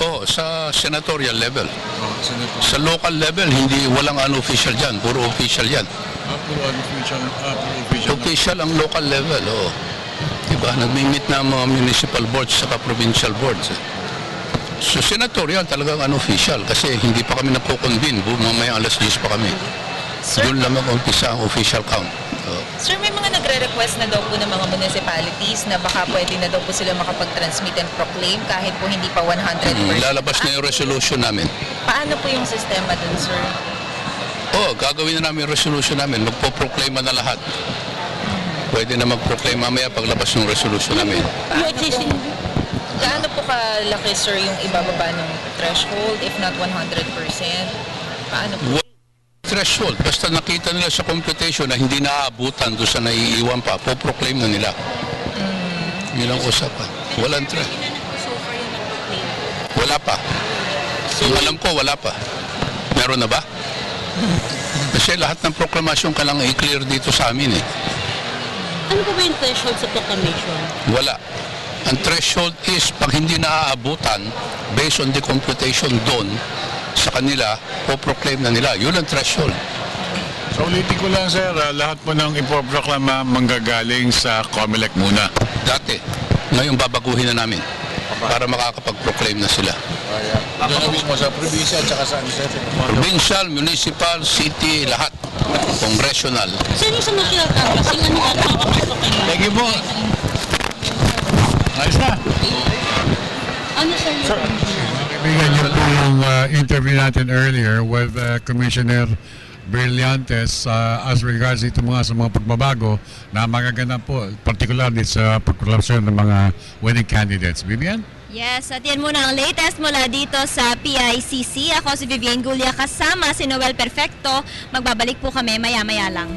Oo, sa senatorial level. Senator. Sa local level, walang unofficial dyan. Puro official yan. Puro unofficial. Puro official. Official ang local level, oo. Diba? Nagmi-meet na ang mga municipal boards saka provincial boards. So senatorial talagang unofficial kasi hindi pa kami napo-convene. Mamaya alas 10 pa kami. Sir, Doon lang mag-umpisa ang official count. Sir, may mga nagre-request na daw po ng mga municipalities na baka pwede na daw po sila makapag-transmit and proclaim kahit po hindi pa 100%. Lalabas na yung resolution namin. Paano po yung sistema dun, sir? Gagawin na namin yung resolution namin. Magpo-proclaim na lahat. Pwede na mag-proclaim mamaya paglabas ng resolution namin. Gaano po kalaki, sir, yung ibababa ng threshold if not 100%? Paano po? Threshold, basta nakita nila sa computation na hindi naaabutan doon sa naiiwan pa, po-proclaim na nila. Yun ang usapan. Walang Wala pa. Ang alam ko, wala pa. Meron na ba? Kasi lahat ng proklamasyon ka lang i-clear dito sa amin eh. Ano po ba yung threshold sa proclamation? Wala. Ang threshold is pag hindi naaabutan based on the computation doon sa kanila, po-proclaim na nila. Yun ang threshold. So ulitin ko lang, sir, lahat po ng ipoproklama manggagaling sa COMELEC muna. Dati. Ngayon babaguhin na namin para makakapag-proclaim na sila. Doon mismo sa probinsya at saka sa Provincial, municipal, city, lahat. Congressional. Sir, yung sa national campus, yung ano ka proclaim? Thank you po. Ayos na. Ano, sir, yung... Kaibigan niyo po yung interview natin earlier with Commissioner Brillantes as regards ito sa mga pagbabago na magaganap po, particularly sa proklamasyon ng mga winning candidates. Vivian? Yes, at yan muna ang latest mula dito sa PICC. Ako si Vivian Gulia kasama si Noel Perfecto. Magbabalik po kami maya-maya lang.